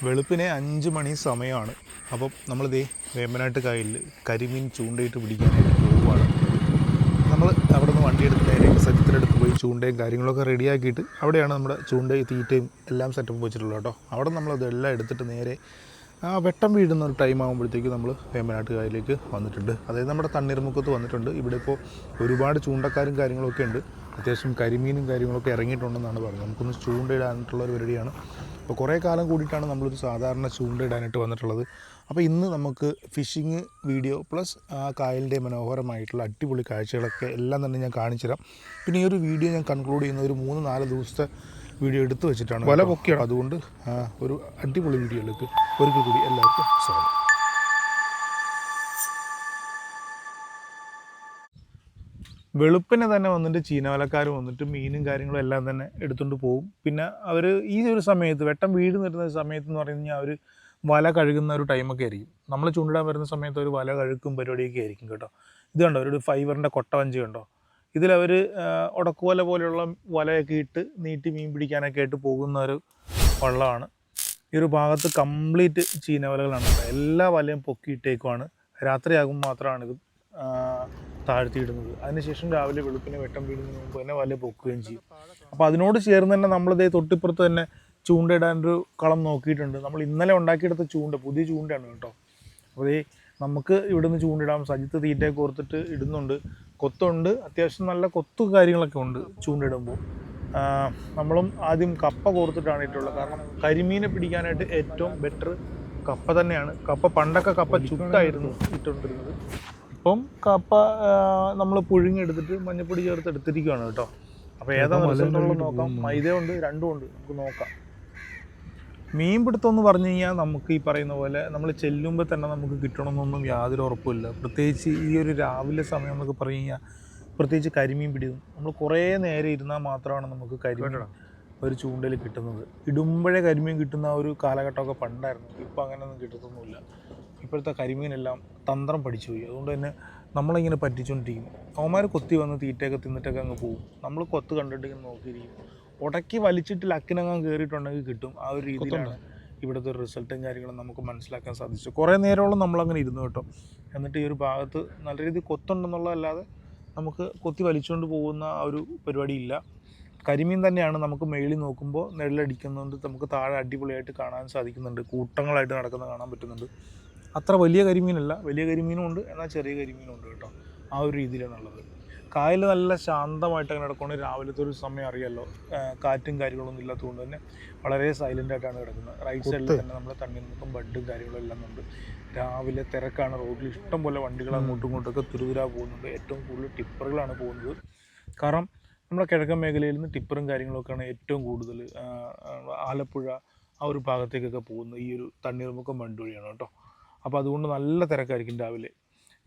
വെളുപ്പിനെ 5 മണി സമയമാണ്. അപ്പം നമ്മളിതേ വേമ്പനാട്ട് കായലിൽ കരിമീൻ ചൂണ്ടയിട്ട് പിടിക്കാനായിട്ട് പോവുകയാണ്. നമ്മൾ അവിടെ നിന്ന് വണ്ടിയെടുത്ത് നേരെ സജ്ജത്തിനടുത്ത് പോയി ചൂണ്ടയും കാര്യങ്ങളൊക്കെ റെഡിയാക്കിയിട്ട് അവിടെയാണ് നമ്മുടെ ചൂണ്ടയും തീറ്റയും എല്ലാം സെറ്റപ്പ് വെച്ചിട്ടുള്ളത് കേട്ടോ. അവിടെ നമ്മളതെല്ലാം എടുത്തിട്ട് നേരെ വെട്ടം വീഴുന്ന ഒരു ടൈം ആകുമ്പോഴത്തേക്ക് നമ്മൾ വേമ്പനാട്ട് കായലിലേക്ക് വന്നിട്ടുണ്ട്. അതായത് നമ്മുടെ തണ്ണീർമുക്കത്ത് വന്നിട്ടുണ്ട്. ഇവിടെ ഇപ്പോൾ ഒരുപാട് ചൂണ്ടക്കാരും കാര്യങ്ങളൊക്കെ ഉണ്ട്. അത്യാവശ്യം കരിമീനും കാര്യങ്ങളൊക്കെ ഇറങ്ങിയിട്ടുണ്ടെന്നാണ് പറഞ്ഞത്. നമുക്കൊന്ന് ചൂണ്ടയിടാനായിട്ടുള്ള ഒരു പരിപാടിയാണ്. അപ്പോൾ കുറേ കാലം കൂടിയിട്ടാണ് നമ്മളൊരു സാധാരണ ചൂണ്ടയിടാനായിട്ട് വന്നിട്ടുള്ളത്. അപ്പോൾ ഇന്ന് നമുക്ക് ഫിഷിങ് വീഡിയോ പ്ലസ് ആ കായലിൻ്റെ മനോഹരമായിട്ടുള്ള അടിപൊളി കാഴ്ചകളൊക്കെ എല്ലാം തന്നെ ഞാൻ കാണിച്ചു തരാം. പിന്നെ ഈ ഒരു വീഡിയോ ഞാൻ കൺക്ലൂഡ് ചെയ്യുന്ന ഒരു 3-4 ദിവസത്തെ വീഡിയോ എടുത്തു വെച്ചിട്ടാണ്. വല പൊക്കിയാണ്. അതുകൊണ്ട് ഒരു അടിപൊളി വീഡിയോയിലേക്ക് ഒരിക്കൽ കൂടി എല്ലാവർക്കും സ്വാഗതം. വെളുപ്പിനെ തന്നെ വന്നിട്ട് ചീനവലക്കാർ വന്നിട്ട് മീനും കാര്യങ്ങളും എല്ലാം തന്നെ എടുത്തുകൊണ്ട് പോകും. പിന്നെ അവർ ഈ ഒരു സമയത്ത് വെട്ടം വീട് നിരുന്ന സമയത്ത് എന്ന് പറഞ്ഞു കഴിഞ്ഞാൽ അവർ വല കഴുകുന്ന ഒരു ടൈമൊക്കെ ആയിരിക്കും. നമ്മൾ ചൂണ്ടിടാൻ വരുന്ന സമയത്ത് ഒരു വല കഴുക്കും പരിപാടിയൊക്കെ ആയിരിക്കും കേട്ടോ. ഇത് കണ്ടോ, ഒരു ഫൈബറിൻ്റെ കൊട്ടവഞ്ചി കണ്ടോ. ഇതിലവർ ഉടക്കുവല പോലെയുള്ള വലയൊക്കെ ഇട്ട് നീട്ടി മീൻ പിടിക്കാനൊക്കെ ആയിട്ട് പോകുന്ന ഒരു വള്ളമാണ്. ഈ ഒരു ഭാഗത്ത് കംപ്ലീറ്റ് ചീനവലകളാണ് കേട്ടോ. എല്ലാ വലയും പൊക്കിയിട്ടേക്കുമാണ്. രാത്രിയാകുമ്പോൾ മാത്രമാണിത് താഴ്ത്തിയിടുന്നത്. അതിനുശേഷം രാവിലെ വെളുപ്പിനെ വെട്ടം വീടുന്നതിന് മുമ്പ് തന്നെ വല പൊക്കുകയും ചെയ്യും. അപ്പോൾ അതിനോട് ചേർന്ന് തന്നെ നമ്മളിതേ തൊട്ടിപ്പുറത്ത് തന്നെ ചൂണ്ടയിടാനൊരു കളം നോക്കിയിട്ടുണ്ട്. നമ്മൾ ഇന്നലെ ഉണ്ടാക്കിയെടുത്ത ചൂണ്ട, പുതിയ ചൂണ്ടയാണ് കേട്ടോ. അപ്പോൾ നമുക്ക് ഇവിടുന്ന് ചൂണ്ടിടാം. സജിത്ത് തീറ്റയൊക്കെ ഓർത്തിട്ട് ഇടുന്നുണ്ട്. കൊത്തുണ്ട്, അത്യാവശ്യം നല്ല കൊത്തു കാര്യങ്ങളൊക്കെ ഉണ്ട് ചൂണ്ടിടുമ്പോൾ. നമ്മളും ആദ്യം കപ്പ കോർത്തിട്ടാണ് ഇട്ടുള്ളത്. കാരണം കരിമീനെ പിടിക്കാനായിട്ട് ഏറ്റവും ബെറ്റർ കപ്പ തന്നെയാണ്. കപ്പ പണ്ടൊക്കെ കപ്പ ചുട്ടായിരുന്നു ഇട്ടുകൊണ്ടിരുന്നത്. ഇപ്പം കപ്പ നമ്മൾ പുഴുങ്ങിയെടുത്തിട്ട് മഞ്ഞപ്പൊടി ചേർത്ത് എടുത്തിരിക്കുകയാണ് കേട്ടോ. അപ്പോൾ ഏതാ റിസൾട്ടുള്ളത് നോക്കാം. മൈദയുണ്ട്, രണ്ടും ഉണ്ട്, നമുക്ക് നോക്കാം. മീൻ പിടുത്തം എന്ന് പറഞ്ഞു കഴിഞ്ഞാൽ നമുക്ക് ഈ പറയുന്ന പോലെ നമ്മൾ ചെല്ലുമ്പോൾ തന്നെ നമുക്ക് കിട്ടണമെന്നൊന്നും യാതൊരു ഉറപ്പുമില്ല. പ്രത്യേകിച്ച് ഈ ഒരു രാവിലെ സമയം എന്നൊക്കെ പറഞ്ഞു കഴിഞ്ഞാൽ പ്രത്യേകിച്ച് കരിമീൻ പിടിക്കും. നമ്മൾ കുറേ നേരം ഇരുന്നാൽ മാത്രമാണ് നമുക്ക് കരിമീൻ ഒരു ചൂണ്ടയിൽ കിട്ടുന്നത്. ഇടുമ്പോഴേ കരിമീൻ കിട്ടുന്ന ഒരു കാലഘട്ടമൊക്കെ പണ്ടായിരുന്നു. ഇപ്പോൾ അങ്ങനെയൊന്നും കിട്ടത്തൊന്നുമില്ല. ഇപ്പോഴത്തെ കരിമീനെല്ലാം തന്ത്രം പഠിച്ചു പോയി. അതുകൊണ്ട് തന്നെ നമ്മളിങ്ങനെ പറ്റിച്ചുകൊണ്ടിരിക്കും. അവന്മാർ കൊത്തി വന്ന് തീറ്റയൊക്കെ തിന്നിട്ടൊക്കെ അങ്ങ് പോകും. നമ്മൾ കൊത്ത് കണ്ടിട്ട് ഇങ്ങനെ നോക്കിയിരിക്കും. ഉടക്കി വലിച്ചിട്ട് ലക്കിനങ്ങാൻ കയറിയിട്ടുണ്ടെങ്കിൽ കിട്ടും. ആ ഒരു രീതിയിലാണ് ഇവിടുത്തെ ഒരു റിസൾട്ടും കാര്യങ്ങളും നമുക്ക് മനസ്സിലാക്കാൻ സാധിച്ചു. കുറേ നേരമോളം നമ്മളങ്ങനെ ഇരുന്നു കേട്ടോ. എന്നിട്ട് ഈ ഒരു ഭാഗത്ത് നല്ല രീതിയിൽ കൊത്തുണ്ടെന്നുള്ളതല്ലാതെ നമുക്ക് കൊത്തി വലിച്ചുകൊണ്ട് പോകുന്ന ആ ഒരു പരിപാടി ഇല്ല. കരിമീൻ തന്നെയാണ്. നമുക്ക് മേളിൽ നോക്കുമ്പോൾ നിഴലടിക്കുന്നുണ്ട്. നമുക്ക് താഴെ അടിപൊളിയായിട്ട് കാണാൻ സാധിക്കുന്നുണ്ട്. കൂട്ടങ്ങളായിട്ട് നടക്കുന്നത് കാണാൻ പറ്റുന്നുണ്ട്. അത്ര വലിയ കരിമീനല്ല, വലിയ കരിമീനും ഉണ്ട്, എന്നാൽ ചെറിയ കരിമീനും ഉണ്ട് കേട്ടോ. ആ ഒരു രീതിയിലാണുള്ളത്. കായൽ നല്ല ശാന്തമായിട്ട് അങ്ങനെ കിടക്കുകയാണ്. രാവിലത്തെ ഒരു സമയം അറിയാമല്ലോ, കാറ്റും കാര്യങ്ങളൊന്നും ഇല്ലാത്തതുകൊണ്ട് തന്നെ വളരെ സൈലൻ്റായിട്ടാണ് കിടക്കുന്നത്. റൈറ്റ് സൈഡിൽ തന്നെ നമ്മുടെ തണ്ണീർമുക്കം ബഡും കാര്യങ്ങളും എല്ലാം ഉണ്ട്. രാവിലെ തിരക്കാണ്. റോഡിൽ ഇഷ്ടം പോലെ വണ്ടികൾ അങ്ങോട്ടും ഇങ്ങോട്ടൊക്കെ തുരുതുരാ പോകുന്നുണ്ട്. ഏറ്റവും കൂടുതൽ ടിപ്പറുകളാണ് പോകുന്നത്. കാരണം നമ്മുടെ കിഴക്കൻ മേഖലയിൽ നിന്ന് ടിപ്പറും കാര്യങ്ങളൊക്കെയാണ് ഏറ്റവും കൂടുതൽ. ആലപ്പുഴ ആ ഒരു ഭാഗത്തേക്കൊക്കെ പോകുന്നത് ഈ ഒരു തണ്ണീർമുക്കം ബണ്ട് വഴിയാണ് കേട്ടോ. അപ്പോൾ അതുകൊണ്ട് നല്ല തിരക്കായിരിക്കും രാവിലെ.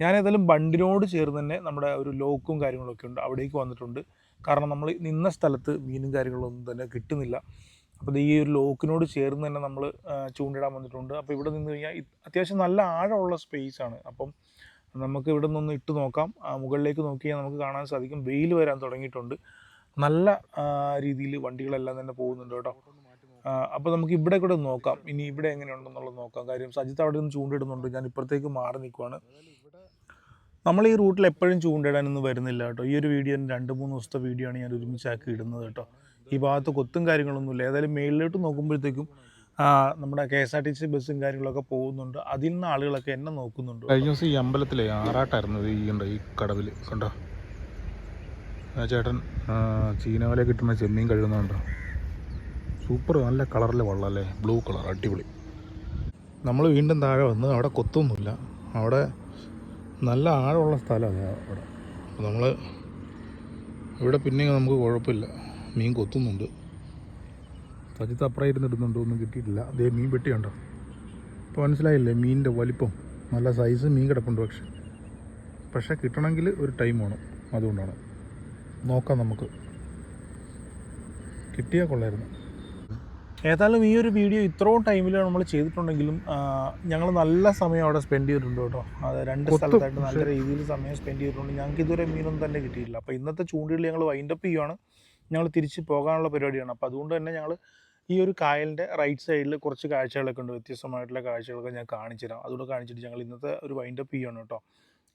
ഞാനേതായാലും ബണ്ടിനോട് ചേർന്ന് തന്നെ നമ്മുടെ ഒരു ലോക്കും കാര്യങ്ങളൊക്കെ ഉണ്ട്, അവിടേക്ക് വന്നിട്ടുണ്ട്. കാരണം നമ്മൾ നിന്ന സ്ഥലത്ത് മീനും കാര്യങ്ങളൊന്നും തന്നെ കിട്ടുന്നില്ല. അപ്പോൾ ഈ ഒരു ലോക്കിനോട് ചേർന്ന് തന്നെ നമ്മൾ ചൂണ്ടിടാൻ വന്നിട്ടുണ്ട്. അപ്പോൾ ഇവിടെ നിന്ന് കഴിഞ്ഞാൽ അത്യാവശ്യം നല്ല ആഴമുള്ള സ്പേസാണ്. അപ്പം നമുക്ക് ഇവിടെ നിന്നൊന്ന് ഇട്ട് നോക്കാം. മുകളിലേക്ക് നോക്കിയാൽ നമുക്ക് കാണാൻ സാധിക്കും വെയിൽ വരാൻ തുടങ്ങിയിട്ടുണ്ട്. നല്ല രീതിയിൽ വണ്ടികളെല്ലാം തന്നെ പോകുന്നുണ്ട് കേട്ടോ. അപ്പോൾ നമുക്ക് ഇവിടെ കൂടെ നോക്കാം. ഇനി ഇവിടെ എങ്ങനെയുണ്ടെന്നുള്ളത് നോക്കാം. കാര്യം സജിത്ത് അവിടെ നിന്ന് ചൂണ്ടിടുന്നുണ്ട്, ഞാൻ ഇപ്പുറത്തേക്ക് മാറി നിൽക്കുവാണ്. നമ്മൾ ഈ റൂട്ടിൽ എപ്പോഴും ചൂണ്ടിടാനൊന്നും വരുന്നില്ല കേട്ടോ. ഈ ഒരു വീഡിയോ 2-3 ദിവസത്തെ വീഡിയോ ആണ് ഞാൻ ഒരുമിച്ചാക്കി ഇടുന്നത് കേട്ടോ. ഈ ഭാഗത്ത് കൊത്തും കാര്യങ്ങളൊന്നുമില്ല. ഏതായാലും മേളിലോട്ട് നോക്കുമ്പോഴത്തേക്കും നമ്മുടെ KSRTC ബസ്സും കാര്യങ്ങളൊക്കെ പോകുന്നുണ്ട്. അതിൽ നിന്ന് ആളുകളൊക്കെ എന്നെ നോക്കുന്നുണ്ട്. കഴിഞ്ഞ ദിവസം ഈ അമ്പലത്തിലെ ആറാട്ടായിരുന്നു ഈ കടവിൽ കണ്ടോ. ചേട്ടൻ ചീനവല കിട്ടുന്ന ചെമ്മീൻ കഴുകുന്നുണ്ടോ. സൂപ്പർ, നല്ല കളറിലെ വെള്ളം അല്ലേ, ബ്ലൂ കളർ, അടിപൊളി. നമ്മൾ വീണ്ടും താഴെ വന്ന് അവിടെ കൊത്തൊന്നുമില്ല. അവിടെ നല്ല ആഴമുള്ള സ്ഥലമാണ് അവിടെ. അപ്പോൾ നമ്മൾ ഇവിടെ പിന്നെ നമുക്ക് കുഴപ്പമില്ല, മീൻ കൊത്തുന്നുണ്ട്. സജിത്ത് അപ്പുറം ഇരുന്നിടുന്നുണ്ട്, ഒന്നും കിട്ടിയിട്ടില്ല. അതേ മീൻ പെട്ടിയുണ്ടോ. ഇപ്പോൾ മനസ്സിലായില്ലേ മീനിൻ്റെ വലിപ്പം. നല്ല സൈസ് മീൻ കിടപ്പുണ്ട്. പക്ഷേ കിട്ടണമെങ്കിൽ ഒരു ടൈം വേണം. അതുകൊണ്ടാണ്. നോക്കാം, നമുക്ക് കിട്ടിയാൽ കൊള്ളായിരുന്നു. ഏതായാലും ഈ ഒരു വീഡിയോ ഇത്രയും ടൈമിൽ നമ്മൾ ചെയ്തിട്ടുണ്ടെങ്കിലും ഞങ്ങൾ നല്ല സമയം അവിടെ സ്പെൻഡ് ചെയ്തിട്ടുണ്ട് കേട്ടോ. അത് 2 സ്ഥലത്തായിട്ട് നല്ല രീതിയിൽ സമയം സ്പെൻഡ് ചെയ്തിട്ടുണ്ട്. ഞങ്ങൾക്ക് ഇതുവരെ മീനൊന്നും തന്നെ കിട്ടിയില്ല. അപ്പോൾ ഇന്നത്തെ ചൂണ്ടയിൽ ഞങ്ങൾ വൈൻഡപ്പ് ചെയ്യുകയാണ്. ഞങ്ങൾ തിരിച്ച് പോകാനുള്ള പരിപാടിയാണ്. അപ്പോൾ അതുകൊണ്ട് തന്നെ ഞങ്ങൾ ഈ ഒരു കായലിൻ്റെ റൈറ്റ് സൈഡിൽ കുറച്ച് കാഴ്ചകളൊക്കെ ഉണ്ട്, വ്യത്യസ്തമായിട്ടുള്ള കാഴ്ചകളൊക്കെ ഞാൻ കാണിച്ചു തരാം. അതുകൂടെ കാണിച്ചിട്ട് ഞങ്ങൾ ഇന്നത്തെ ഒരു വൈൻഡപ്പ് ചെയ്യണം കേട്ടോ.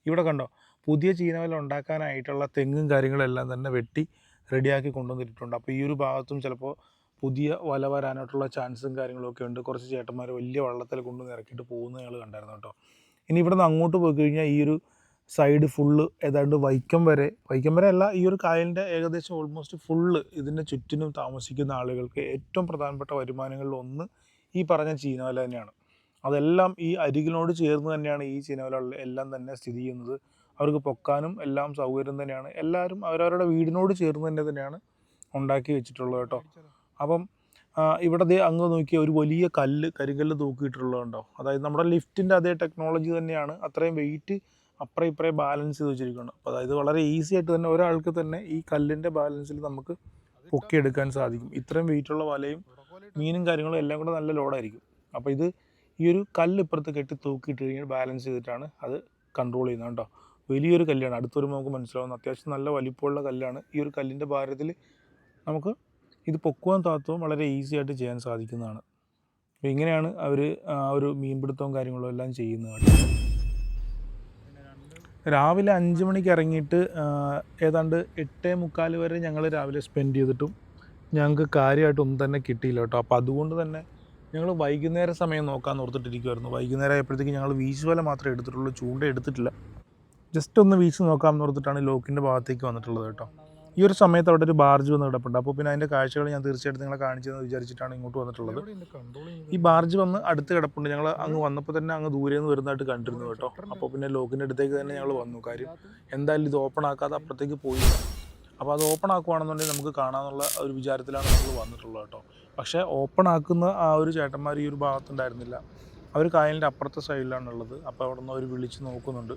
ഇവിടെ കണ്ടോ, പുതിയ ചീനവല ഉണ്ടാക്കാനായിട്ടുള്ള തെങ്ങും കാര്യങ്ങളെല്ലാം തന്നെ വെട്ടി റെഡിയാക്കി കൊണ്ടുവന്നിട്ടുണ്ട്. അപ്പോൾ ഈ ഒരു ഭാഗത്തും ചിലപ്പോൾ പുതിയ വല വരാനായിട്ടുള്ള ചാൻസും കാര്യങ്ങളൊക്കെ ഉണ്ട്. കുറച്ച് ചേട്ടന്മാർ വലിയ വള്ളത്തിൽ കൊണ്ടുവന്ന് ഇറക്കിയിട്ട് പോകുന്നത് ഞങ്ങൾ കണ്ടായിരുന്നു കേട്ടോ. ഇനി ഇവിടെ നിന്ന് അങ്ങോട്ട് പോയി കഴിഞ്ഞാൽ ഈ ഒരു സൈഡ് ഫുള്ള് ഏതാണ്ട് വൈക്കം വരെ അല്ല, ഈ ഒരു കായലിൻ്റെ ഏകദേശം ഓൾമോസ്റ്റ് ഫുള്ള് ഇതിൻ്റെ ചുറ്റിനും താമസിക്കുന്ന ആളുകൾക്ക് ഏറ്റവും പ്രധാനപ്പെട്ട വരുമാനങ്ങളിൽ ഒന്ന് ഈ പറഞ്ഞ ചീനവല തന്നെയാണ്. അതെല്ലാം ഈ അരികിനോട് ചേർന്ന് തന്നെയാണ് ഈ ചീനവല എല്ലാം തന്നെ സ്ഥിതി ചെയ്യുന്നത്. അവർക്ക് പൊക്കാനും എല്ലാം സൗകര്യം തന്നെയാണ്. എല്ലാവരും അവരവരുടെ വീടിനോട് ചേർന്ന് തന്നെയാണ് ഉണ്ടാക്കി വെച്ചിട്ടുള്ളത് കേട്ടോ. അപ്പം ഇവിടെ അങ്ങ് നോക്കിയ ഒരു വലിയ കരിങ്കല്ല് തൂക്കിയിട്ടുള്ളതുണ്ടോ, അതായത് നമ്മുടെ ലിഫ്റ്റിൻ്റെ അതേ ടെക്നോളജി തന്നെയാണ്. അത്രയും വെയിറ്റ് അപ്പുറം ഇപ്പുറം ബാലൻസ് ചെയ്ത് വെച്ചിരിക്കുകയാണ്. അപ്പോൾ അതായത് വളരെ ഈസി ആയിട്ട് തന്നെ ഒരാൾക്ക് തന്നെ ഈ കല്ലിൻ്റെ ബാലൻസിൽ നമുക്ക് പൊക്കിയെടുക്കാൻ സാധിക്കും. ഇത്രയും വെയിറ്റുള്ള വലയും മീനും കാര്യങ്ങളും എല്ലാം കൂടെ നല്ല ലോഡായിരിക്കും. അപ്പോൾ ഇത് ഈ ഒരു കല്ല് ഇപ്പുറത്ത് കെട്ടി തൂക്കിയിട്ട് കഴിഞ്ഞാൽ ബാലൻസ് ചെയ്തിട്ടാണ് അത് കൺട്രോൾ ചെയ്യുന്നത് കേട്ടോ. വലിയൊരു കല്ലാണ്, അടുത്തൊരു നമുക്ക് മനസ്സിലാവുന്ന അത്യാവശ്യം നല്ല വലിപ്പമുള്ള കല്ലാണ്. ഈ ഒരു കല്ലിൻ്റെ ഭാരത്തിൽ നമുക്ക് ഇത് പൊക്കുവാൻ താത്തവും വളരെ ഈസി ആയിട്ട് ചെയ്യാൻ സാധിക്കുന്നതാണ്. അപ്പോൾ ഇങ്ങനെയാണ് അവർ ഒരു മീൻപിടുത്തവും കാര്യങ്ങളും എല്ലാം ചെയ്യുന്നത് കേട്ടോ. രാവിലെ 5 മണിക്ക് ഇറങ്ങിയിട്ട് ഏതാണ്ട് 8:45 വരെ ഞങ്ങൾ രാവിലെ സ്പെൻഡ് ചെയ്തിട്ടും ഞങ്ങൾക്ക് കാര്യമായിട്ടൊന്നും തന്നെ കിട്ടിയില്ല കേട്ടോ. അപ്പോൾ അതുകൊണ്ട് തന്നെ ഞങ്ങൾ വൈകുന്നേര സമയം നോക്കാൻ ഓർത്തിട്ടിരിക്കുമായിരുന്നു. വൈകുന്നേരം ആയപ്പോഴത്തേക്ക് ഞങ്ങൾ വീശ് വല മാത്രമേ എടുത്തിട്ടുള്ളൂ, ചൂണ്ട എടുത്തിട്ടില്ല. ജസ്റ്റ് ഒന്ന് വീശ് നോക്കാമെന്ന് ഓർത്തിട്ടാണ് ലോക്കിൻ്റെ ഭാഗത്തേക്ക് വന്നിട്ടുള്ളത് കേട്ടോ. ഈ ഒരു സമയത്ത് അവിടെ ഒരു ബാർജ് വന്ന് കിടപ്പുണ്ട്. അപ്പോൾ പിന്നെ അതിൻ്റെ കാഴ്ചകൾ ഞാൻ തീർച്ചയായിട്ടും നിങ്ങളെ കാണിച്ചതെന്ന് വിചാരിച്ചിട്ടാണ് ഇങ്ങോട്ട് വന്നിട്ടുള്ളത്. ഈ ബാർജ് വന്ന് അടുത്ത് കിടപ്പുണ്ട്. ഞങ്ങൾ അങ്ങ് വന്നപ്പോൾ തന്നെ അങ്ങ് ദൂരെ നിന്ന് വരുന്നതായിട്ട് കണ്ടിരുന്നു കേട്ടോ. അപ്പോൾ പിന്നെ ലോക്കിൻ്റെ അടുത്തേക്ക് തന്നെ ഞങ്ങൾ വന്നു. കാര്യം എന്തായാലും ഇത് ഓപ്പൺ ആക്കാതെ അപ്പുറത്തേക്ക് പോയില്ല. അപ്പോൾ അത് ഓപ്പൺ ആക്കുവാണെന്നുണ്ടെങ്കിൽ നമുക്ക് കാണാമെന്നുള്ള ഒരു വിചാരത്തിലാണ് നമ്മൾ വന്നിട്ടുള്ളത് കേട്ടോ. പക്ഷേ ഓപ്പൺ ആക്കുന്ന ആ ഒരു ചേട്ടന്മാർ ഈ ഒരു ഭാഗത്തുണ്ടായിരുന്നില്ല. അവർ കായലിൻ്റെ അപ്പുറത്തെ സൈഡിലാണുള്ളത്. അപ്പോൾ അവിടെ നിന്ന് അവർ വിളിച്ച് നോക്കുന്നുണ്ട്.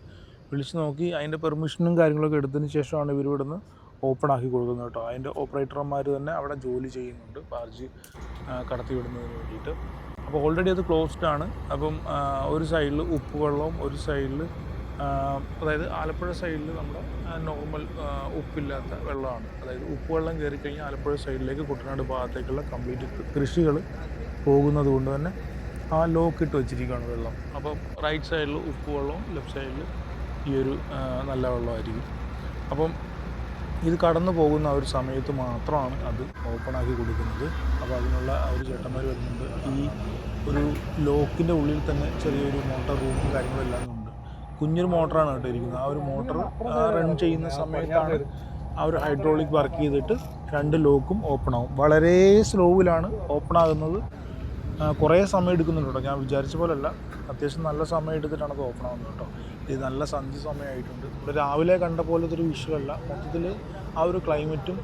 വിളിച്ച് നോക്കി അതിൻ്റെ പെർമിഷനും കാര്യങ്ങളൊക്കെ എടുത്തതിന് ശേഷമാണ് ഇവർ ഇവിടുന്ന് ഓപ്പൺ ആക്കി കൊടുക്കുന്നത് കേട്ടോ. അതിൻ്റെ ഓപ്പറേറ്റർമാർ തന്നെ അവിടെ ജോലി ചെയ്യുന്നുണ്ട് ബാർജ് കടത്തി വിടുന്നതിന് വേണ്ടിയിട്ട്. അപ്പോൾ ഓൾറെഡി അത് ക്ലോസ്ഡ് ആണ്. അപ്പം ഒരു സൈഡിൽ ഉപ്പുവെള്ളവും ഒരു സൈഡിൽ അതായത് ആലപ്പുഴ സൈഡിൽ നമ്മുടെ നോർമൽ ഉപ്പില്ലാത്ത വെള്ളമാണ്. അതായത് ഉപ്പുവെള്ളം കയറി കഴിഞ്ഞാൽ ആലപ്പുഴ സൈഡിലേക്ക് കുട്ടനാട് ഭാഗത്തേക്കുള്ള കംപ്ലീറ്റ് കൃഷികൾ പോകുന്നത് കൊണ്ട് തന്നെ ആ ലോക്ക് ഇട്ട് വെച്ചിരിക്കുകയാണ് വെള്ളം. അപ്പം റൈറ്റ് സൈഡിൽ ഉപ്പുവെള്ളവും ലെഫ്റ്റ് സൈഡിൽ ഈ ഒരു നല്ല വെള്ളമായിരിക്കും. അപ്പം ഇത് കടന്നു പോകുന്ന ആ ഒരു സമയത്ത് മാത്രമാണ് അത് ഓപ്പണാക്കി കൊടുക്കുന്നത്. അപ്പോൾ അതിനുള്ള ആ ഒരു ചേട്ടന്മാർ വരുന്നുണ്ട്. ഈ ഒരു ലോക്കിൻ്റെ ഉള്ളിൽ തന്നെ ചെറിയൊരു മോട്ടോർ റൂമും കാര്യങ്ങളെല്ലാം ഉണ്ട്. കുഞ്ഞൊരു മോട്ടറാണ് കേട്ടോ ഇരിക്കുന്നത്. ആ ഒരു മോട്ടർ റൺ ചെയ്യുന്ന സമയത്താണ് ആ ഒരു ഹൈഡ്രോളിക് വർക്ക് ചെയ്തിട്ട് 2 ലോക്കും ഓപ്പൺ ആവും. വളരെ സ്ലോവിലാണ് ഓപ്പൺ ആകുന്നത്. കുറേ സമയം എടുക്കുന്നുണ്ട് കേട്ടോ. ഞാൻ വിചാരിച്ച പോലെയല്ല, അത്യാവശ്യം നല്ല സമയം എടുത്തിട്ടാണ് അത് ഓപ്പൺ ആവുന്നത് കേട്ടോ. ഇത് നല്ല സന്ധ്യ സമയമായിട്ടുണ്ട്. നമ്മൾ രാവിലെ കണ്ട പോലത്തെ ഒരു വിഷ്വലല്ല. മൊത്തത്തിൽ ആ ഒരു ക്ലൈമറ്റും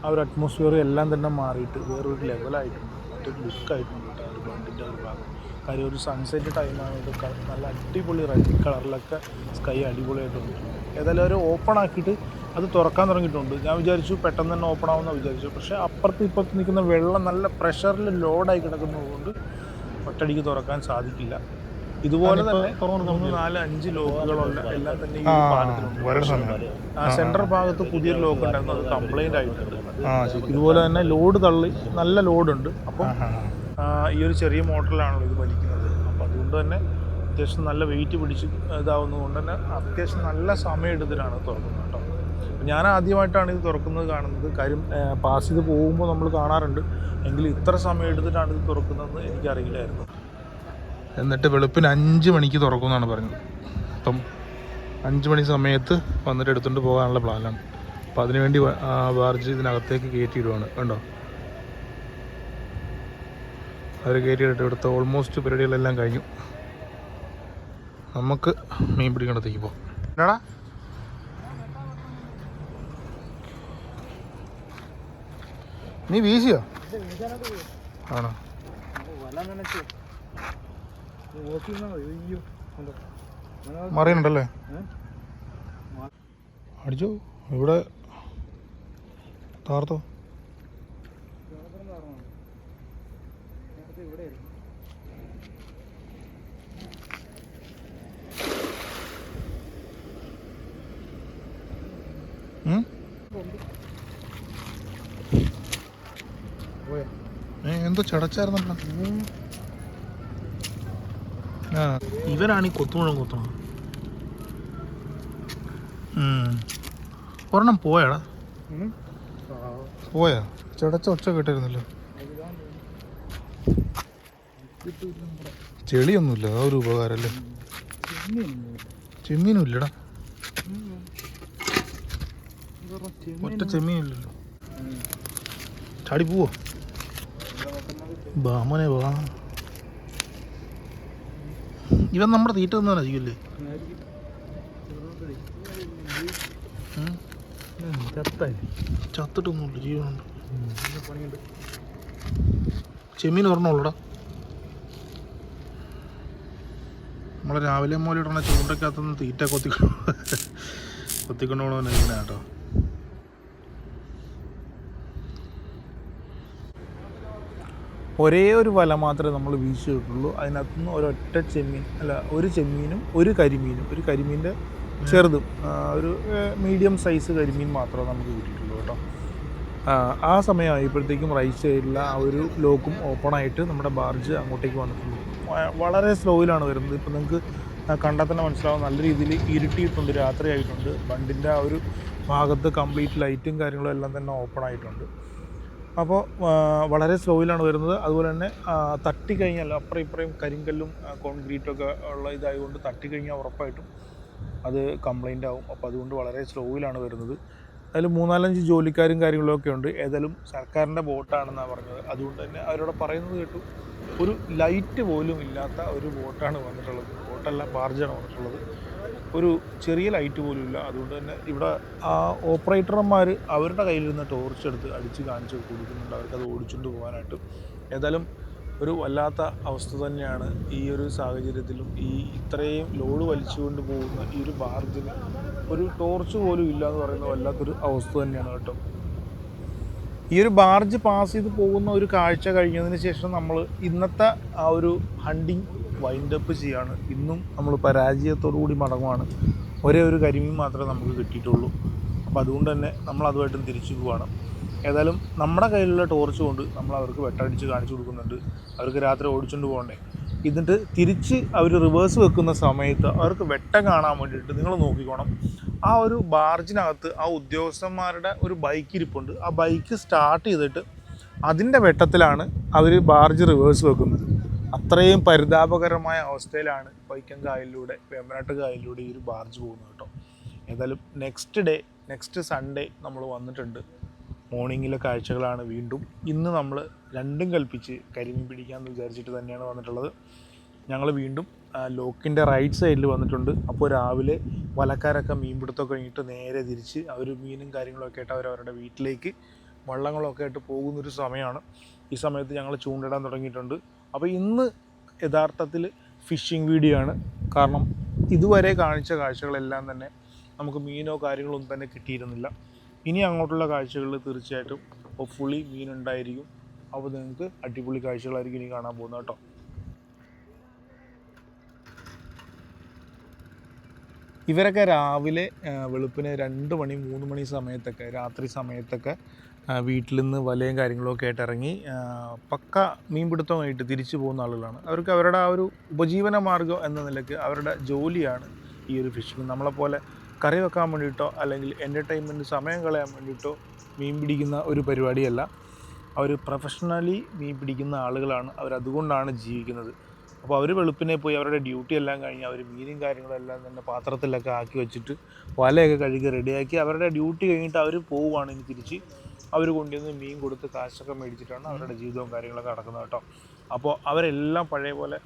ആ ഒരു അറ്റ്മോസ്ഫിയറും എല്ലാം തന്നെ മാറിയിട്ട് വേറൊരു ലെവലായിട്ടുണ്ട്. മറ്റൊരു ലുക്കായിട്ടുണ്ട് കേട്ടോ ഒരു ബ്ലണ്ടിൻ്റെ ഒരു ഭാഗം. കാര്യം ഒരു സൺസെറ്റ് ടൈമായത് നല്ല അടിപൊളി റെഡ് കളറിലൊക്കെ സ്കൈ അടിപൊളിയായിട്ടുണ്ട്. ഏതായാലും അവർ ഓപ്പൺ ആക്കിയിട്ട് അത് തുറക്കാൻ തുടങ്ങിയിട്ടുണ്ട്. ഞാൻ വിചാരിച്ചു പെട്ടെന്ന് തന്നെ ഓപ്പൺ ആവുമെന്ന് വിചാരിച്ചു. പക്ഷേ അപ്പുറത്ത് ഇപ്പുറത്ത് നിൽക്കുന്ന വെള്ളം നല്ല പ്രഷറിൽ ലോഡായി കിടക്കുന്നതുകൊണ്ട് ഒറ്റയടിക്ക് തുറക്കാൻ സാധിക്കില്ല. ഇതുപോലെ തന്നെ 3-4-5 ലോക്കുകളുള്ള എല്ലാം തന്നെ ഈ പാലത്തിലുണ്ട്. സെൻട്രൽ ഭാഗത്ത് പുതിയൊരു ലോക്ക് ഉണ്ടായിരുന്നു, അത് കംപ്ലൈൻ്റ് ആയിട്ടുണ്ട്. ഇതുപോലെ തന്നെ ലോഡ് തള്ളി നല്ല ലോഡുണ്ട്. അപ്പം ഈ ഒരു ചെറിയ മോട്ടറിലാണല്ലോ ഇത് വലിക്കുന്നത്. അപ്പോൾ അതുകൊണ്ട് തന്നെ അത്യാവശ്യം നല്ല വെയിറ്റ് പിടിച്ച് ഇതാവുന്നത് കൊണ്ട് തന്നെ അത്യാവശ്യം നല്ല സമയം എടുത്തിട്ടാണ് തുറക്കുന്നത് കേട്ടോ. ഞാൻ ആദ്യമായിട്ടാണ് ഇത് തുറക്കുന്നത് കാണുന്നത്. കാര്യം പാസ് ചെയ്ത് പോകുമ്പോൾ നമ്മൾ കാണാറുണ്ട്, എങ്കിലും ഇത്ര സമയം എടുത്തിട്ടാണ് ഇത് തുറക്കുന്നതെന്ന് എനിക്കറിയില്ലായിരുന്നു. എന്നിട്ട് വെളുപ്പിന് 5 മണിക്ക് തുറക്കുമെന്നാണ് പറഞ്ഞത്. അപ്പം 5 മണി സമയത്ത് വന്നിട്ട് എടുത്തുകൊണ്ട് പോകാനുള്ള പ്ലാനാണ്. അപ്പം അതിനുവേണ്ടി ബാർജ് ഇതിനകത്തേക്ക് കയറ്റിയിടുവാണ്. കണ്ടോ, അവർ കയറ്റിയിട്ട് ഇവിടുത്തെ ഓൾമോസ്റ്റ് പരിപാടികളെല്ലാം കഴിഞ്ഞു. നമുക്ക് മീൻ പിടിക്കണത്തേക്ക് പോകാം. എന്നാടാ നീ വീശിയോ? ആണോ? മറിയുന്നുണ്ടല്ലേ? അടിച്ചോ ഇവിടെ താർത്തോ? എന്തോ ചടച്ചായിരുന്നല്ലോ. ആ ഇവരാണ് ഈ കൊത്തുമുഴുവൻ കൊത്തണം. ഒരെണ്ണം പോയാടാ, പോയാ? ചടച്ച ഒച്ച കേട്ടിരുന്നല്ലോ. ചെളിയൊന്നുമില്ല, ആ ഒരു ഉപകാരല്ലേ. ചെമ്മീനും ഇല്ലടാ, ഒറ്റ ചെമ്മീനില്ലല്ലോ. ചാടി പോവോ? ബാമനെ വാ, ഇവൻ നമ്മുടെ തീറ്റ തന്നാ ചെയ്യല്ലേ. ചത്തിട്ടൊന്നുമില്ല, ജീവനുണ്ട്. ചെമ്മീൻ ഒരെണ്ണമുള്ളടാ. നമ്മളെ രാവിലെ മോലെ ഇടണ ചൂണ്ടക്കകത്തുനിന്ന് തീറ്റ കൊത്തിക്കൊണ്ട് പോകണമെന്ന് ഇങ്ങനെ കേട്ടോ. ഒരേ ഒരു വല മാത്രമേ നമ്മൾ വീശിയിട്ടുള്ളൂ. അതിനകത്തുനിന്ന് ഒരൊറ്റ ചെമ്മീൻ, അല്ല ഒരു ചെമ്മീനും ഒരു കരിമീനും, ഒരു കരിമീൻ്റെ ചെറുതും, ഒരു മീഡിയം സൈസ് കരിമീൻ മാത്രമേ നമുക്ക് കിട്ടിയിട്ടുള്ളൂ കേട്ടോ. ആ സമയമായപ്പോഴത്തേക്കും റൈറ്റ് സൈഡിലെ ആ ഒരു ലോക്കും ഓപ്പണായിട്ട് നമ്മുടെ ബാർജ് അങ്ങോട്ടേക്ക് വന്നിട്ടുണ്ട്. വളരെ സ്ലോയിലാണ് വരുന്നത്. ഇപ്പോൾ നിങ്ങൾക്ക് കണ്ടാൽ തന്നെ മനസ്സിലാവും, നല്ല രീതിയിൽ ഇരുട്ടിയിട്ടുണ്ട്, രാത്രിയായിട്ടുണ്ട്. ബണ്ടിൻ്റെ ആ ഒരു ഭാഗത്ത് കംപ്ലീറ്റ് ലൈറ്റും കാര്യങ്ങളും എല്ലാം തന്നെ ഓപ്പൺ ആയിട്ടുണ്ട്. അപ്പോൾ വളരെ സ്ലോയിലാണ് വരുന്നത്. അതുപോലെ തന്നെ തട്ടിക്കഴിഞ്ഞാൽ അപ്പുറം ഇപ്പുറയും കരിങ്കല്ലും കോൺക്രീറ്റൊക്കെ ഉള്ള ഇതായതുകൊണ്ട് തട്ടിക്കഴിഞ്ഞാൽ ഉറപ്പായിട്ടും അത് കംപ്ലൈൻ്റ് ആവും. അപ്പോൾ അതുകൊണ്ട് വളരെ സ്ലോയിലാണ് വരുന്നത്. അതിൽ 3-4 ജോലിക്കാരും കാര്യങ്ങളൊക്കെ ഉണ്ട്. ഏതായാലും സർക്കാരിൻ്റെ ബോട്ടാണെന്നാണ് പറഞ്ഞത്. അതുകൊണ്ട് തന്നെ അവരോട് പറയുന്നത് കേട്ടു, ഒരു ലൈറ്റ് പോലും ഇല്ലാത്ത ഒരു ബോട്ടാണ് വന്നിട്ടുള്ളത്. ബോട്ടല്ല, ബാർജാണ് വന്നിട്ടുള്ളത്. ഒരു ചെറിയ ലൈറ്റ് പോലും ഇല്ല. അതുകൊണ്ട് തന്നെ ഇവിടെ ആ ഓപ്പറേറ്റർമാർ അവരുടെ കയ്യിലിരുന്ന് ടോർച്ച് എടുത്ത് അടിച്ച് കാണിച്ച് കൊടുക്കുന്നുണ്ട് അവർക്കത് ഓടിച്ചുകൊണ്ട് പോകാനായിട്ട്. ഏതായാലും ഒരു വല്ലാത്ത അവസ്ഥ തന്നെയാണ് ഈ ഒരു സാഹചര്യത്തിലും. ഈ ഇത്രയും ലോഡ് വലിച്ചുകൊണ്ട് പോകുന്ന ഈ ഒരു ബാർജിന് ഒരു ടോർച്ച് പോലും ഇല്ല എന്ന് പറയുന്നത് വല്ലാത്തൊരു അവസ്ഥ തന്നെയാണ് കേട്ടോ. ഈ ഒരു ബാർജ് പാസ് ചെയ്ത് പോകുന്ന ഒരു കാഴ്ച കഴിഞ്ഞതിന് ശേഷം നമ്മൾ ഇന്നത്തെ ആ ഒരു ഹണ്ടിങ് വൈൻഡപ്പ് ചെയ്യാണ്. ഇന്നും നമ്മൾ പരാജയത്തോടു കൂടി മടങ്ങുവാണ്. ഒരേ ഒരു കരിമീൻ മാത്രമേ നമുക്ക് കിട്ടിയിട്ടുള്ളൂ. അപ്പോൾ അതുകൊണ്ട് തന്നെ നമ്മൾ അതുമായിട്ടും തിരിച്ചു പോവുകയാണ്. ഏതായാലും നമ്മുടെ കയ്യിലുള്ള ടോർച്ച് കൊണ്ട് നമ്മൾ അവർക്ക് വെട്ടടിച്ച് കാണിച്ചു കൊടുക്കുന്നുണ്ട്. അവർക്ക് രാത്രി ഓടിച്ചുകൊണ്ട് പോകണ്ടേ. എന്നിട്ട് തിരിച്ച് അവർ റിവേഴ്സ് വെക്കുന്ന സമയത്ത് അവർക്ക് വെട്ടം കാണാൻ വേണ്ടിയിട്ട് നിങ്ങൾ നോക്കിക്കോണം, ആ ഒരു ബാർജിനകത്ത് ആ ഉദ്യോഗസ്ഥന്മാരുടെ ഒരു ബൈക്ക് ഇരിപ്പുണ്ട്. ആ ബൈക്ക് സ്റ്റാർട്ട് ചെയ്തിട്ട് അതിൻ്റെ വെട്ടത്തിലാണ് അവർ ബാർജ് റിവേഴ്സ് വെക്കുന്നത്. അത്രയും പരിതാപകരമായ അവസ്ഥയിലാണ് വൈക്കം കായലിലൂടെ, വേമ്പനാട്ട് കായലിലൂടെ ഈ ഒരു ബാർജ് പോകുന്നത് കേട്ടോ. ഏതായാലും നെക്സ്റ്റ് സൺഡേ നമ്മൾ വന്നിട്ടുണ്ട്. മോർണിംഗിലെ കാഴ്ചകളാണ് വീണ്ടും. ഇന്ന് നമ്മൾ രണ്ടും കൽപ്പിച്ച് കരിമീൻ പിടിക്കാമെന്ന് വിചാരിച്ചിട്ട് തന്നെയാണ് വന്നിട്ടുള്ളത്. ഞങ്ങൾ വീണ്ടും ലോക്കിൻ്റെ റൈറ്റ് സൈഡിൽ വന്നിട്ടുണ്ട്. അപ്പോൾ രാവിലെ വലക്കാരൊക്കെ മീൻപിടുത്തമൊക്കെ കഴിഞ്ഞിട്ട് നേരെ തിരിച്ച് അവർ മീനും കാര്യങ്ങളൊക്കെ ആയിട്ട് അവരവരുടെ വീട്ടിലേക്ക് വള്ളങ്ങളൊക്കെ ആയിട്ട് പോകുന്നൊരു സമയമാണ്. ഈ സമയത്ത് ഞങ്ങൾ ചൂണ്ടിടാൻ തുടങ്ങിയിട്ടുണ്ട്. അപ്പോൾ ഇന്ന് യഥാർത്ഥത്തിൽ ഫിഷിംഗ് വീഡിയോ ആണ്. കാരണം ഇതുവരെ കാണിച്ച കാഴ്ചകളെല്ലാം തന്നെ നമുക്ക് മീനോ കാര്യങ്ങളോ ഒന്നും തന്നെ കിട്ടിയിരുന്നില്ല. ഇനി അങ്ങോട്ടുള്ള കാഴ്ചകളിൽ തീർച്ചയായിട്ടും ഫുള്ളി മീനുണ്ടായിരിക്കും. അപ്പോൾ നിങ്ങൾക്ക് അടിപൊളി കാഴ്ചകളായിരിക്കും ഇനി കാണാൻ പോകുന്നത് കേട്ടോ. ഇവരൊക്കെ രാവിലെ വെളുപ്പിന് 2 മണി 3 മണി സമയത്തൊക്കെ, രാത്രി സമയത്തൊക്കെ വീട്ടിൽ നിന്ന് വലയും കാര്യങ്ങളൊക്കെ ആയിട്ട് ഇറങ്ങി പക്ക മീൻപിടുത്തമായിട്ട് തിരിച്ചു പോകുന്ന ആളുകളാണ്. അവർക്ക് അവരുടെ ആ ഒരു ഉപജീവന മാർഗ്ഗം എന്ന നിലയ്ക്ക് അവരുടെ ജോലിയാണ് ഈ ഒരു ഫിഷിങ്. നമ്മളെപ്പോലെ കറി വെക്കാൻ വേണ്ടിയിട്ടോ അല്ലെങ്കിൽ എൻ്റർടൈൻമെൻറ്റ് സമയം കളയാൻ വേണ്ടിയിട്ടോ മീൻ പിടിക്കുന്ന ഒരു പരിപാടിയല്ല. അവർ പ്രൊഫഷണലി മീൻ പിടിക്കുന്ന ആളുകളാണ്. അവരതുകൊണ്ടാണ് ജീവിക്കുന്നത്. അപ്പോൾ അവർ വെളുപ്പിനെ പോയി അവരുടെ ഡ്യൂട്ടി എല്ലാം കഴിഞ്ഞ് അവർ മീനും കാര്യങ്ങളെല്ലാം തന്നെ പാത്രത്തിലൊക്കെ ആക്കി വെച്ചിട്ട് വലയൊക്കെ കഴുകി റെഡിയാക്കി അവരുടെ ഡ്യൂട്ടി കഴിഞ്ഞിട്ട് അവർ പോവുകയാണ്. ഇനി തിരിച്ച് അവർ കൊണ്ടുവന്ന് മീൻ കൊടുത്ത് കാശൊക്കെ മേടിച്ചിട്ടാണ് അവരുടെ ജീവിതവും കാര്യങ്ങളൊക്കെ നടക്കുന്നത് കേട്ടോ. അപ്പോൾ അവരെല്ലാം പഴയ പോലെ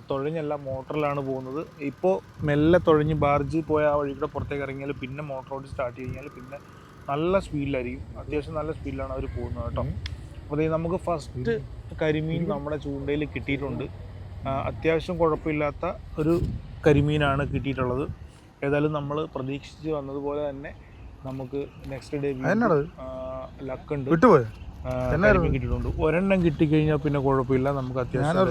തുഴഞ്ഞല്ല മോട്ടറിലാണ് പോകുന്നത്. ഇപ്പോൾ മെല്ലെ തുഴഞ്ഞ് ബാർജ് പോയ ആ വഴി കൂടെ പുറത്തേക്ക് ഇറങ്ങിയാൽ പിന്നെ മോട്ടർ ഓടി സ്റ്റാർട്ട് കഴിഞ്ഞാൽ പിന്നെ നല്ല സ്പീഡിലായിരിക്കും. അത്യാവശ്യം നല്ല സ്പീഡിലാണ് അവർ പോകുന്നത് കേട്ടോ. അപ്പോൾ നമുക്ക് ഫസ്റ്റ് കരിമീൻ നമ്മുടെ ചൂണ്ടയിൽ കിട്ടിയിട്ടുണ്ട്. അത്യാവശ്യം കുഴപ്പമില്ലാത്ത ഒരു കരിമീനാണ് കിട്ടിയിട്ടുള്ളത്. ഏതായാലും നമ്മൾ പ്രതീക്ഷിച്ച് വന്നതുപോലെ തന്നെ നമുക്ക് നെക്സ്റ്റ് ഡേ ലക്കുണ്ട്, കിട്ടിയിട്ടുണ്ട്. ഒരെണ്ണം കിട്ടിക്കഴിഞ്ഞാൽ പിന്നെ കുഴപ്പമില്ല. നമുക്ക് അത്യാവശ്യം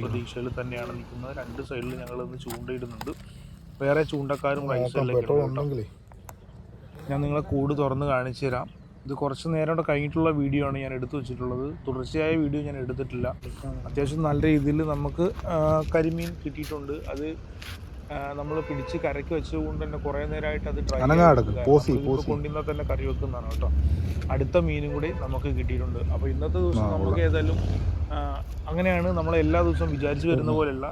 പ്രതീക്ഷയിൽ തന്നെയാണ് നിൽക്കുന്നത്. 2 സൈഡിൽ ഞങ്ങളിന്ന് ചൂണ്ടയിടുന്നുണ്ട്. വേറെ ചൂണ്ടക്കാരും റൈറ്റ് സൈഡിലേക്ക്. ഞാൻ നിങ്ങളെ കൂട് തുറന്ന് കാണിച്ചു തരാം. ഇത് കുറച്ച് നേരം കൂടെ കഴിഞ്ഞിട്ടുള്ള വീഡിയോ ആണ് ഞാൻ എടുത്തു വെച്ചിട്ടുള്ളത്. തുടർച്ചയായ വീഡിയോ ഞാൻ എടുത്തിട്ടില്ല. അത്യാവശ്യം നല്ല രീതിയിൽ നമുക്ക് കരിമീൻ കിട്ടിയിട്ടുണ്ട്. അത് നമ്മൾ പിടിച്ച് കരയ്ക്ക് വെച്ചുകൊണ്ട് തന്നെ കുറേ നേരമായിട്ട് അത് ഡ്രൈ കൊണ്ടുവന്നാൽ തന്നെ കറി വെക്കുന്നതാണ് കേട്ടോ. അടുത്ത മീനും കൂടി നമുക്ക് കിട്ടിയിട്ടുണ്ട്. അപ്പോൾ ഇന്നത്തെ ദിവസം നമുക്ക് ഏതായാലും അങ്ങനെയാണ് നമ്മൾ എല്ലാ ദിവസവും വിചാരിച്ച് വരുന്ന പോലെയല്ല,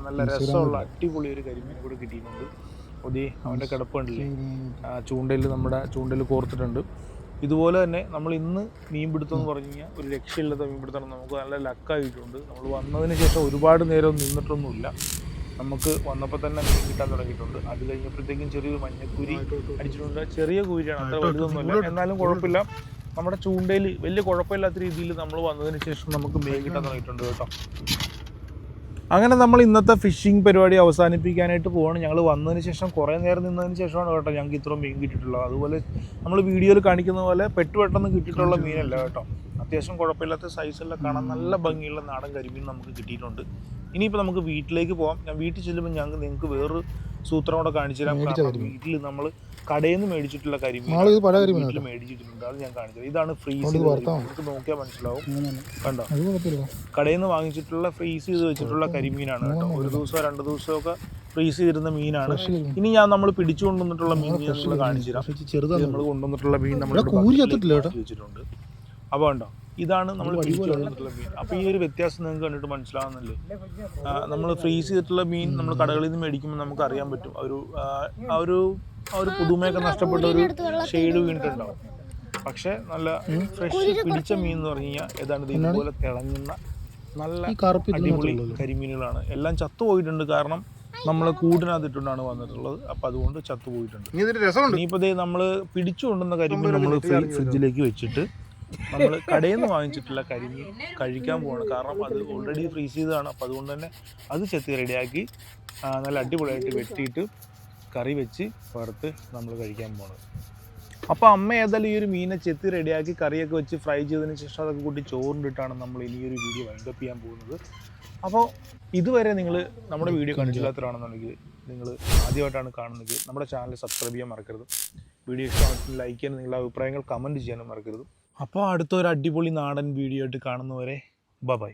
നല്ല രസമുള്ള അടിപൊളി ഒരു കരിമീൻ കൂടി കിട്ടിയിട്ടുണ്ട്. ഒതേ അവൻ്റെ കിടപ്പുണ്ടല്ലേ, ചൂണ്ടയിൽ നമ്മുടെ ചൂണ്ടയിൽ കോർത്തിട്ടുണ്ട്. ഇതുപോലെ തന്നെ നമ്മൾ ഇന്ന് മീൻ പിടുത്തം എന്ന് പറഞ്ഞു കഴിഞ്ഞാൽ ഒരു രക്ഷയില്ലാത്ത മീൻ പിടുത്തം. നമുക്ക് നല്ല ലക്കായിട്ടുണ്ട്. നമ്മൾ വന്നതിന് ശേഷം ഒരുപാട് നേരം നിന്നിട്ടൊന്നുമില്ല. നമുക്ക് വന്നപ്പോൾ തന്നെ മീൻ കിട്ടാൻ തുടങ്ങിയിട്ടുണ്ട്. അത് കഴിഞ്ഞപ്പോഴത്തേക്കും ചെറിയൊരു മഞ്ഞക്കൂരി അടിച്ചിട്ടുണ്ട്. ചെറിയ കൂരിയാണ്, അത്ര വലുതൊന്നുമില്ല, എന്നാലും കുഴപ്പമില്ല. നമ്മുടെ ചൂണ്ടയിൽ വലിയ കുഴപ്പമില്ലാത്ത രീതിയിൽ നമ്മൾ വന്നതിന് ശേഷം നമുക്ക് മീൻ കിട്ടാൻ തുടങ്ങിയിട്ടുണ്ട് കേട്ടോ. അങ്ങനെ നമ്മൾ ഇന്നത്തെ ഫിഷിംഗ് പരിപാടി അവസാനിപ്പിക്കാനായിട്ട് പോവാണ്. ഞങ്ങൾ വന്നതിന് ശേഷം കുറേ നേരം നിന്നതിന് ശേഷമാണ് കേട്ടോ ഞങ്ങൾക്ക് ഇത്ര മീൻ കിട്ടിയിട്ടുള്ളത്. അതുപോലെ നമ്മൾ വീഡിയോയിൽ കാണിക്കുന്ന പോലെ പെട്ടെന്ന് കിട്ടിയിട്ടുള്ള മീനല്ല കേട്ടോ. അത്യാവശ്യം കുഴപ്പമില്ലാത്ത സൈസെല്ലാം കാണാൻ നല്ല ഭംഗിയുള്ള നാടൻ കരിമീൻ നമുക്ക് കിട്ടിയിട്ടുണ്ട്. ഇനിയിപ്പോൾ നമുക്ക് വീട്ടിലേക്ക് പോകാം. ഞാൻ വീട്ടിൽ ചെല്ലുമ്പോൾ നിങ്ങൾക്ക് വേറൊരു സൂത്രം കൂടെ കാണിച്ചു തരാം. വീട്ടിൽ നമ്മൾ കടയിൽ നിന്ന് മേടിച്ചിട്ടുള്ള കരിമീൻ വീട്ടിൽ മേടിച്ചിട്ടുണ്ട്. അത് ഞാൻ കാണിച്ചത്. ഇതാണ് ഫ്രീസ് ചെയ്ത്, നമുക്ക് നോക്കിയാൽ മനസ്സിലാവും. കണ്ടോ, കടയിൽ നിന്ന് വാങ്ങിച്ചിട്ടുള്ള ഫ്രീസ് ചെയ്ത് വെച്ചിട്ടുള്ള കരിമീനാണ് കേട്ടോ. ഒരു ദിവസമോ 2 ദിവസമൊക്കെ ഫ്രീസ് ചെയ്തിരുന്ന മീനാണ്. ഇനി നമ്മൾ പിടിച്ചു കൊണ്ടുവന്നിട്ടുള്ള മീൻ നമ്മൾ കാണിച്ചു തരാം. നമ്മൾ കൊണ്ടുവന്നിട്ടുള്ള മീൻ നമ്മൾ വെച്ചിട്ടുണ്ട്. അപ്പോൾ ഉണ്ടോ, ഇതാണ് നമ്മൾ പിടിച്ചു കൊണ്ടുവന്നിട്ടുള്ള മീൻ. അപ്പോൾ ഈ ഒരു വ്യത്യാസം നിങ്ങൾക്ക് കണ്ടിട്ട് മനസ്സിലാവുന്നില്ലേ? നമ്മൾ ഫ്രീസ് ചെയ്തിട്ടുള്ള മീൻ നമ്മൾ കടകളിൽ നിന്ന് മേടിക്കുമ്പോൾ നമുക്ക് അറിയാൻ പറ്റും. ആ ഒരു പുതുമയൊക്കെ നഷ്ടപ്പെട്ട ഒരു ഷെയ്ഡ് വീണിട്ടുണ്ടാവും. പക്ഷെ നല്ല ഫ്രഷ് പിടിച്ച മീൻ എന്ന് പറഞ്ഞു കഴിഞ്ഞാൽ ഏതാണ്ട് ഇതുപോലെ തിളങ്ങുന്ന നല്ല അടിപൊളി കരിമീനുകളാണ്. എല്ലാം ചത്തുപോയിട്ടുണ്ട്, കാരണം നമ്മൾ കൂടിനകത്തിട്ടുണ്ടാണ് വന്നിട്ടുള്ളത്. അപ്പം അതുകൊണ്ട് ചത്തുപോയിട്ടുണ്ട്. ഇനിയിപ്പോൾ നമ്മൾ പിടിച്ചു കൊണ്ടുവന്ന കരിമീൻ നമ്മൾ ഫ്രിഡ്ജിലേക്ക് വെച്ചിട്ട് നമ്മൾ കടയിൽ നിന്ന് വാങ്ങിച്ചിട്ടുള്ള കരിമീൻ കഴിക്കാൻ പോവാണ്. കാരണം അത് ഓൾറെഡി ഫ്രീസ് ചെയ്തതാണ്. അപ്പോൾ അതുകൊണ്ട് തന്നെ അത് ചെത്തി റെഡിയാക്കി നല്ല അടിപൊളിയായിട്ട് വെട്ടിയിട്ട് കറി വെച്ച് വറുത്ത് നമ്മൾ കഴിക്കാൻ പോകുന്നത്. അപ്പോൾ അമ്മ ഏതായാലും ഈ ഒരു മീനെ ചെത്തി റെഡിയാക്കി കറിയൊക്കെ വെച്ച് ഫ്രൈ ചെയ്തതിന് ശേഷം അതൊക്കെ കൂട്ടി ചോറിട്ടിട്ടാണ് നമ്മൾ ഇനിയൊരു വീഡിയോ വൈൻഡപ്പ് ചെയ്യാൻ പോകുന്നത്. അപ്പോൾ ഇതുവരെ നിങ്ങൾ നമ്മുടെ വീഡിയോ കണ്ടിട്ടില്ലാത്തവരാണെന്നുണ്ടെങ്കിൽ, നിങ്ങൾ ആദ്യമായിട്ടാണ് കാണുന്നത്, നമ്മുടെ ചാനൽ സബ്സ്ക്രൈബ് ചെയ്യാൻ മറക്കരുത്. വീഡിയോ ഇഷ്ടമാണെങ്കിൽ ലൈക്ക് ചെയ്യാനും നിങ്ങളുടെ അഭിപ്രായങ്ങൾ കമൻറ്റ് ചെയ്യാനും മറക്കരുത്. അപ്പോൾ അടുത്തൊരു അടിപൊളി നാടൻ വീഡിയോ ആയിട്ട് കാണുന്നവരെ ബൈ.